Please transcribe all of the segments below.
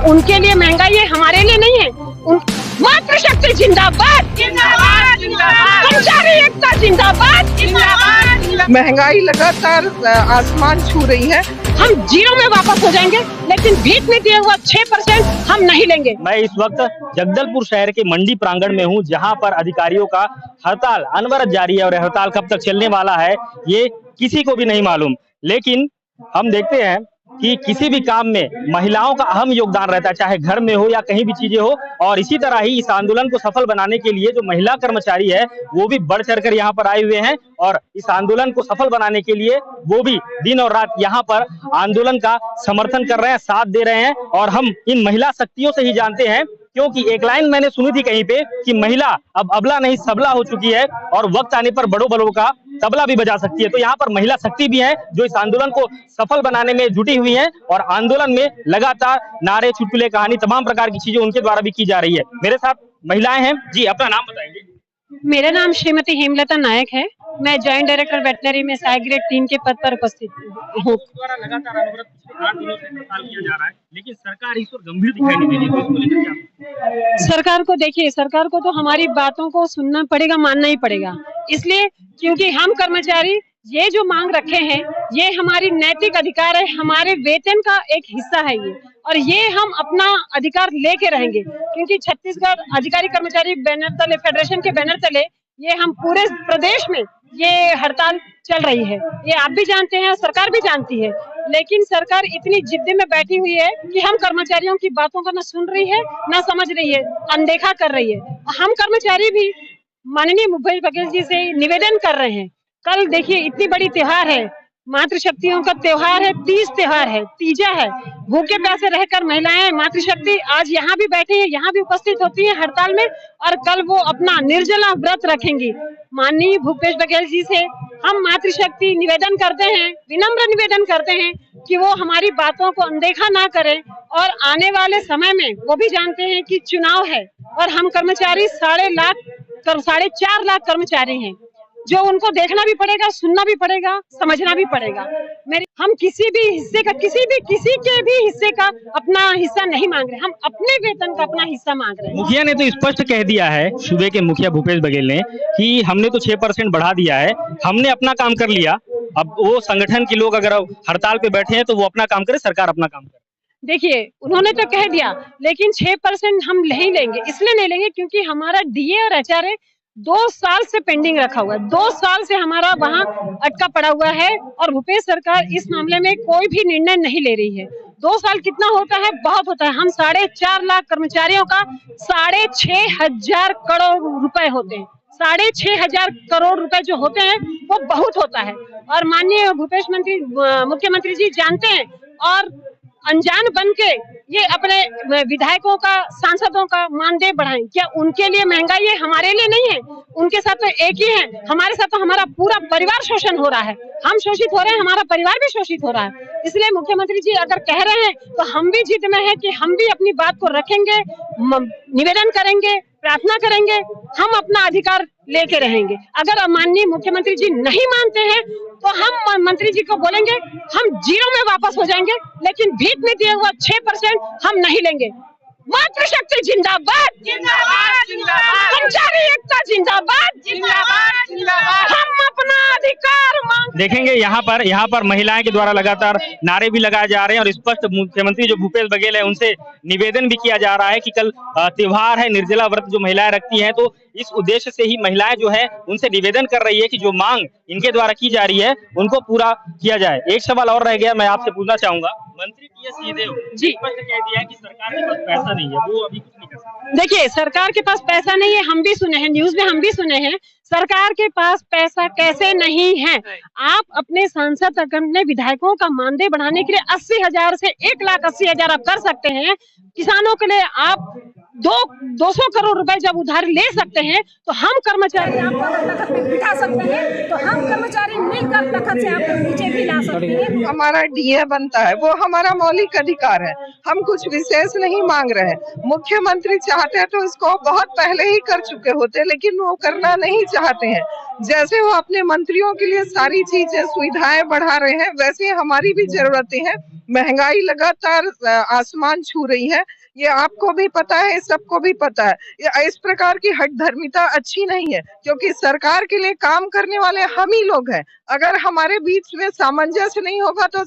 उनके लिए महंगाई है, हमारे लिए नहीं है। मातृशक्ति जिंदाबाद, जिंदाबाद, जिंदाबाद, कर्मचारी एकता जिंदाबाद, जिंदाबाद। महंगाई लगातार आसमान छू रही है। हम जीरो में वापस हो जाएंगे, लेकिन भीख में दिया हुआ 6% हम नहीं लेंगे। मैं इस वक्त जगदलपुर शहर के मंडी प्रांगण में हूं, जहां पर अधिकारियों का हड़ताल अनवरत जारी है और हड़ताल कब तक चलने वाला है ये किसी को भी नहीं मालूम। लेकिन हम देखते हैं कि किसी भी काम में महिलाओं का अहम योगदान रहता है, चाहे घर में हो या कहीं भी चीजें हो। और इसी तरह ही इस आंदोलन को सफल बनाने के लिए जो महिला कर्मचारी है वो भी बढ़ चढ़कर यहाँ पर आए हुए हैं और इस आंदोलन को सफल बनाने के लिए वो भी दिन और रात यहाँ पर आंदोलन का समर्थन कर रहे हैं, साथ दे रहे हैं। और हम इन महिला शक्तियों से ही जानते हैं, क्योंकि एक लाइन मैंने सुनी थी कहीं पे कि महिला अब अबला नहीं सबला हो चुकी है और वक्त आने पर बड़ों बड़ों का तबला भी बजा सकती है। तो यहाँ पर महिला शक्ति भी है जो इस आंदोलन को सफल बनाने में जुटी हुई है और आंदोलन में लगातार नारे, चुटकुले, कहानी, तमाम प्रकार की चीजें उनके द्वारा भी की जा रही है। मेरे साथ महिलाएं हैं। जी, अपना नाम बताएंगे? मेरा नाम श्रीमती हेमलता नायक है। मैं जॉइंट डायरेक्टर वेटनरी में सहायक ग्रेड 3 के पद पर उपस्थित हूँ। द्वारा लगातार अनवरत पिछले 8 दिनों से हड़ताल किया जा रहा है, लेकिन सरकार इस पर गंभीर दिखाई नहीं दे रही है। तो इसको लेकर क्या? सरकार को देखिए, सरकार को तो हमारी बातों को सुनना पड़ेगा, मानना ही पड़ेगा। इसलिए क्योंकि हम कर्मचारी ये जो मांग रखे हैं ये हमारी नैतिक अधिकार है, हमारे वेतन का एक हिस्सा है ये, और ये हम अपना अधिकार लेके रहेंगे। क्योंकि छत्तीसगढ़ अधिकारी कर्मचारी बैनर तले, फेडरेशन के बैनर तले ये हम पूरे प्रदेश में ये हड़ताल चल रही है। ये आप भी जानते हैं, सरकार भी जानती है, लेकिन सरकार इतनी जिद्दी में बैठी हुई है कि हम कर्मचारियों की बातों को न सुन रही है, न समझ रही है, अनदेखा कर रही है। हम कर्मचारी भी माननीय भूपेश बघेल जी से निवेदन कर रहे हैं। कल देखिए इतनी बड़ी त्योहार है, मातृशक्तियों का त्योहार है, तीज त्योहार है, तीजा है। भूखे प्यासे रहकर महिलाएं मातृशक्ति आज यहाँ भी बैठी है, यहाँ भी उपस्थित होती है हड़ताल में, और कल वो अपना निर्जला व्रत रखेंगी। माननीय भूपेश बघेल जी से हम मातृशक्ति निवेदन करते हैं, विनम्र निवेदन करते हैं कि वो हमारी बातों को अनदेखा ना करें। और आने वाले समय में वो भी जानते हैं कि चुनाव है और हम कर्मचारी 4.5 लाख कर्मचारी हैं, जो उनको देखना भी पड़ेगा, सुनना भी पड़ेगा, समझना भी पड़ेगा। हम किसी भी हिस्से का, किसी के भी हिस्से का अपना हिस्सा नहीं मांग रहे, हम अपने वेतन का अपना हिस्सा मांग रहे हैं। मुखिया ने तो स्पष्ट कह दिया है, सूबे के मुखिया भूपेश बघेल ने, कि हमने तो 6% बढ़ा दिया है, हमने अपना काम कर लिया। अब वो संगठन के लोग अगर हड़ताल पे बैठे हैं तो वो अपना काम करे, सरकार अपना काम करे। देखिए उन्होंने तो कह दिया, लेकिन 6% हम नहीं लेंगे। इसलिए नहीं लेंगे क्योंकि हमारा डीए और एचआरए 2 साल से पेंडिंग रखा हुआ है। 2 साल से हमारा वहाँ अटका पड़ा हुआ है और भूपेश सरकार इस मामले में कोई भी निर्णय नहीं ले रही है। 2 साल कितना होता है? बहुत होता है। हम 4.5 लाख कर्मचारियों का 6,500 करोड़ रुपए होते हैं। 6,500 करोड़ रुपए जो होते हैं वो बहुत होता है। और माननीय भूपेश मुख्यमंत्री जी जानते हैं और अनजान बन के ये अपने विधायकों का, सांसदों का मानदेय बढ़ाएं। क्या उनके लिए महंगाई है, हमारे लिए नहीं है? उनके साथ तो एक ही है, हमारे साथ तो हमारा पूरा परिवार शोषण हो रहा है। हम शोषित हो रहे हैं, हमारा परिवार भी शोषित हो रहा है। इसलिए मुख्यमंत्री जी अगर कह रहे हैं तो हम भी जिद में है कि हम भी अपनी बात को रखेंगे, निवेदन करेंगे, प्रार्थना करेंगे, हम अपना अधिकार लेके रहेंगे। अगर माननीय मुख्यमंत्री जी नहीं मानते हैं तो हम मंत्री जी को बोलेंगे हम जीरो में वापस हो जाएंगे, लेकिन भीख में दिया हुआ 6% हम नहीं लेंगे। मातृशक्ति जिंदाबाद, जिंदाबाद, जिंदाबाद, कर्मचारी एकता जिंदाबाद, जिंदाबाद, जिंदाबाद। हम अपना अधिकार मांग। देखेंगे यहाँ पर महिलाएं के द्वारा लगातार नारे भी लगाए जा रहे हैं और स्पष्ट मुख्यमंत्री जो भूपेश बघेल है उनसे निवेदन भी किया जा रहा है कि कल त्योहार है, निर्जला व्रत जो महिलाएं रखती हैं, तो इस उद्देश्य से ही महिलाएं जो है उनसे निवेदन कर रही है कि जो मांग इनके द्वारा की जा रही है उनको पूरा किया जाए। एक सवाल और रह गया, मैं आपसे पूछना चाहूंगा, मंत्री टीएस सिंहदेव जी स्पष्ट कह दिया है कि सरकार के पास पैसा नहीं है, वो अभी कुछ नहीं कर सकती। देखिए सरकार के पास पैसा नहीं है, हम भी सुने हैं, न्यूज में हम भी सुने हैं। सरकार के पास पैसा कैसे नहीं है? आप अपने सांसद, अपने विधायकों का मानदेय बढ़ाने के लिए 80,000 से 1,80,000 आप कर सकते हैं। किसानों के लिए आप 200 करोड़ रुपए जब उधार ले सकते हैं तो हम कर्मचारी आपको तखत पे बिठा सकते हैं, तो हम कर्मचारी मिलकर तखत से आपको नीचे भी ला सकते हैं। हमारा डीए बनता है, वो हमारा मौलिक अधिकार है, हम कुछ विशेष नहीं मांग रहे हैं। मुख्यमंत्री चाहते हैं तो इसको बहुत पहले ही कर चुके होते, लेकिन वो करना नहीं चाहते हैं। जैसे वो अपने मंत्रियों के लिए सारी चीजें सुविधाएं बढ़ा रहे हैं, वैसे हमारी भी जरूरतें हैं। महंगाई लगातार आसमान छू रही है, ये आपको भी पता है, सबको भी पता है। इस प्रकार की हठधर्मिता अच्छी नहीं है, क्योंकि सरकार के लिए काम करने वाले हम ही लोग हैं। अगर हमारे बीच में सामंजस्य नहीं होगा तो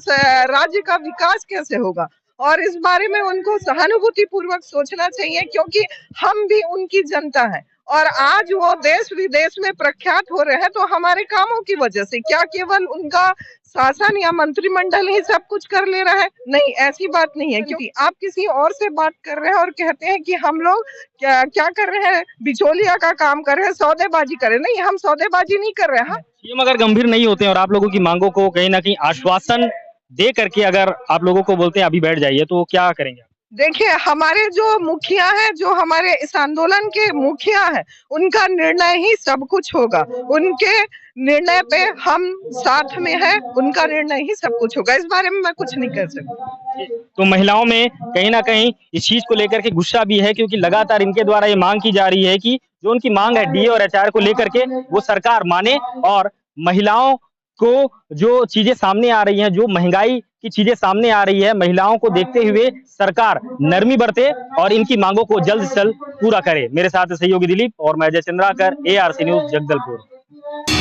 राज्य का विकास कैसे होगा? और इस बारे में उनको सहानुभूति पूर्वक सोचना चाहिए, क्योंकि हम भी उनकी जनता है। और आज वो देश विदेश में प्रख्यात हो रहे हैं तो हमारे कामों की वजह से। क्या केवल उनका शासन या मंत्रिमंडल ही सब कुछ कर ले रहा है? नहीं, ऐसी बात नहीं है। क्योंकि आप किसी और से बात कर रहे हैं और कहते हैं कि हम लोग क्या क्या कर रहे हैं, बिचौलिया का काम कर रहे हैं, सौदेबाजी कर रहे हैं। नहीं, हम सौदेबाजी नहीं कर रहे हैं। सीएम अगर गंभीर नहीं होते हैं और आप लोगों की मांगों को कहीं ना कहीं आश्वासन दे करके अगर आप लोगों को बोलते हैं अभी बैठ जाइए, तो क्या करेंगे? देखिए, हमारे जो मुखिया हैं, जो हमारे इस आंदोलन के मुखिया हैं, उनका निर्णय ही सब कुछ होगा। उनके निर्णय पे हम साथ में हैं, उनका निर्णय ही सब कुछ होगा। इस बारे में मैं कुछ नहीं कह सकती। तो महिलाओं में कहीं ना कहीं इस चीज को लेकर के गुस्सा भी है, क्योंकि लगातार इनके द्वारा ये मांग की जा रही है कि जो उनकी मांग है डीए और एचआर को लेकर के वो सरकार माने, और महिलाओं को जो चीजें सामने आ रही हैं, जो महंगाई की चीजें सामने आ रही है, महिलाओं को देखते हुए सरकार नरमी बरते और इनकी मांगों को जल्द से जल्द पूरा करे। मेरे साथ सहयोगी दिलीप और मैं जय चंद्राकर, ARC न्यूज जगदलपुर।